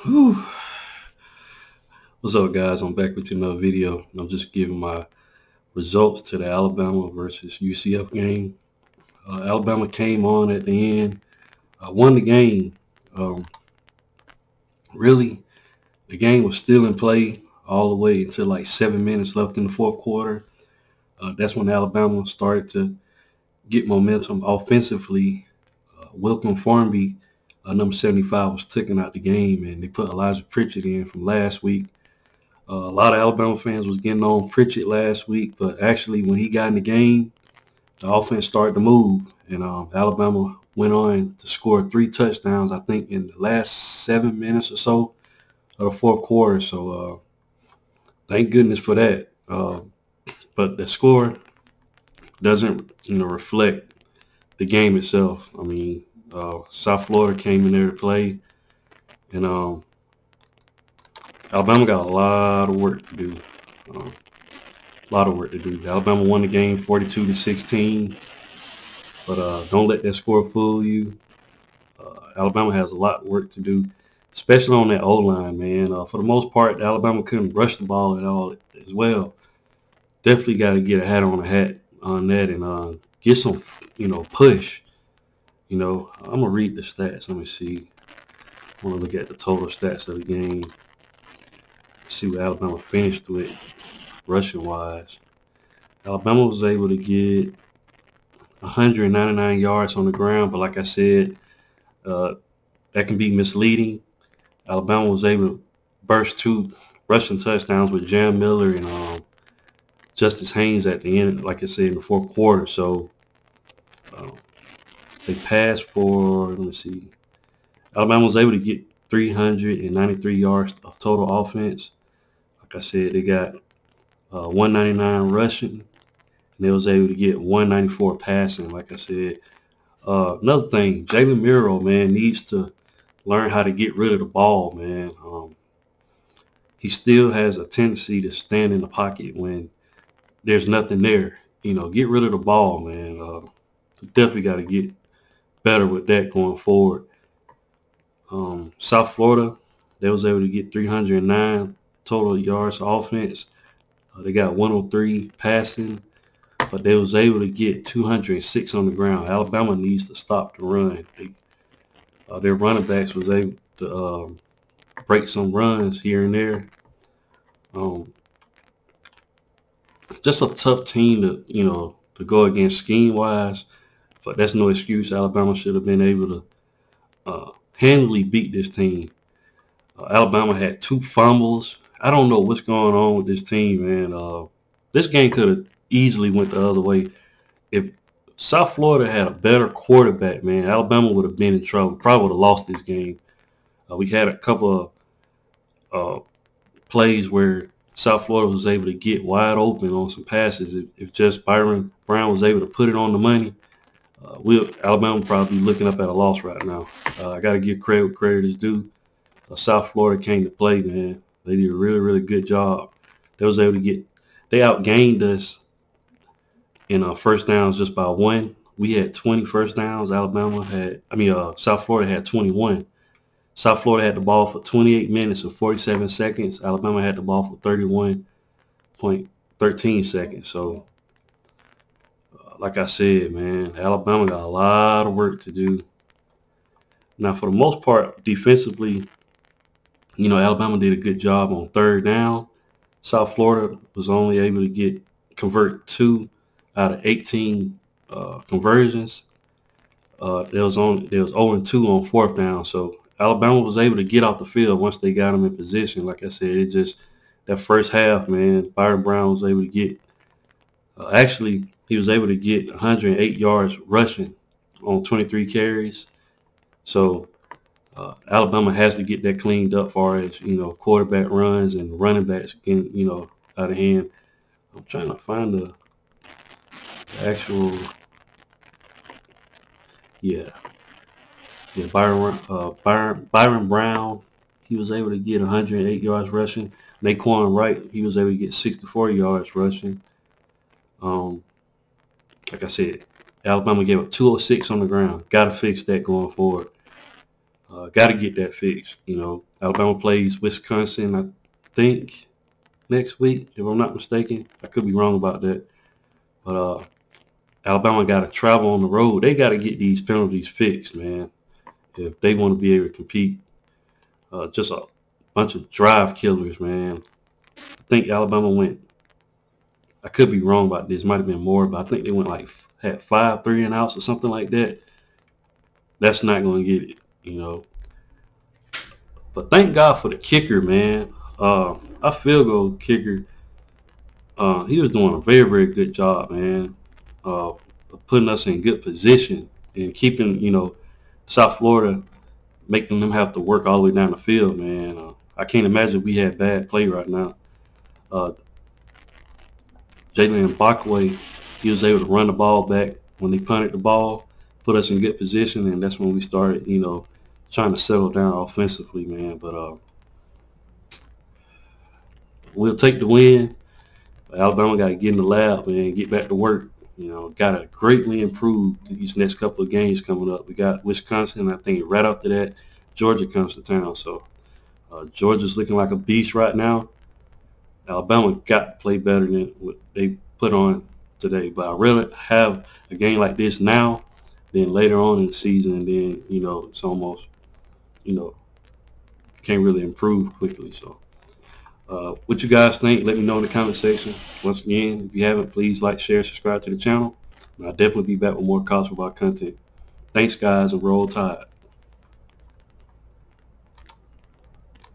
Whew. What's up, guys? I'm back with another video. I'm just giving my results to the Alabama versus UCF game. Alabama came on at the end, won the game. Um, really, the game was still in play all the way until like 7 minutes left in the fourth quarter. That's when Alabama started to get momentum offensively. Wilkin Farmby, number 75, was taken out the game, and they put Elijah Pritchett in from last week. A lot of Alabama fans was getting on Pritchett last week, but actually when he got in the game, the offense started to move, and Alabama went on to score 3 touchdowns, I think, in the last 7 minutes or so of the fourth quarter. So thank goodness for that. But the score doesn't, reflect the game itself. I mean, South Florida came in there to play, and Alabama got a lot of work to do. Uh, A lot of work to do. Alabama won the game 42-16, but don't let that score fool you. Alabama has a lot of work to do, especially on that O-line, man. For the most part, Alabama couldn't rush the ball at all as well. Definitely got to get a hat on that and get some, push. I'm going to read the stats. Let me see. I want to look at the total stats of the game. See what Alabama finished with rushing-wise. Alabama was able to get 199 yards on the ground, but like I said, that can be misleading. Alabama was able to burst 2 rushing touchdowns with Jam Miller and Justice Haynes at the end, like I said, in the fourth quarter. So uh, they passed for, let me see, Alabama was able to get 393 yards of total offense. Like I said, they got 199 rushing, and they was able to get 194 passing. Like I said, another thing, Jalen Miro, man, needs to learn how to get rid of the ball, man. He still has a tendency to stand in the pocket when there's nothing there. Get rid of the ball, man. Definitely got to get better with that going forward. South Florida, they was able to get 309 total yards of offense. They got 103 passing, but they was able to get 206 on the ground. Alabama needs to stop the run. Their running backs was able to break some runs here and there. Just a tough team to go against scheme-wise, but that's no excuse. Alabama should have been able to handily beat this team. Alabama had 2 fumbles. I don't know what's going on with this team, man. This game could have easily went the other way. If South Florida had a better quarterback, man, Alabama would have been in trouble. Probably would have lost this game. We had a couple of plays where South Florida was able to get wide open on some passes. If just Byron Brown was able to put it on the money, Alabama probably be looking up at a loss right now. I got to give credit where credit is due. South Florida came to play, man. They did a really, really good job. They outgained us in first downs just by 1. We had 20 first downs. South Florida had 21. South Florida had the ball for 28 minutes and 47 seconds. Alabama had the ball for 31.13 seconds. So, like I said, man, Alabama got a lot of work to do. Now, for the most part, defensively, Alabama did a good job on third down. South Florida was only able to convert 2 out of 18 conversions. There was 0-2 on fourth down. So Alabama was able to get off the field once they got them in position. Like I said, that first half, man, Byron Brown was able to get, he was able to get 108 yards rushing on 23 carries. So Alabama has to get that cleaned up as far as, quarterback runs and running backs getting, out of hand. I'm trying to find the actual, Byron Brown, he was able to get 108 yards rushing. Naquan Wright, he was able to get 64 yards rushing. Like I said, Alabama gave up 206 on the ground. Got to fix that going forward. Got to get that fixed. Alabama plays Wisconsin, I think, next week, if I'm not mistaken. I could be wrong about that. But Alabama got to travel on the road. They got to get these penalties fixed, man, if they want to be able to compete. Just a bunch of drive killers, man. I think Alabama went, I could be wrong about this, might have been more, but I think they went had 5 3-and-outs or something like that. That's not going to get it. But thank God for the kicker, man. Our field goal kicker, he was doing a very, very good job, man, of putting us in good position and keeping, South Florida, making them have to work all the way down the field, man. I can't imagine we had bad play right now. Uh, Jalen Bakaway, he was able to run the ball back when they punted the ball, put us in good position, and that's when we started, trying to settle down offensively, man. But we'll take the win. Alabama got to get in the lab, man, get back to work. Got to greatly improve these next couple of games coming up. We got Wisconsin, I think right after that, Georgia comes to town. So Georgia's looking like a beast right now. Alabama got to play better than what they put on today. But I'd rather have a game like this now than later on in the season, and then, it's almost, can't really improve quickly. So what you guys think, let me know in the comment section. Once again, if you haven't, please like, share, subscribe to the channel. And I'll definitely be back with more college football content. Thanks, guys, and roll tide.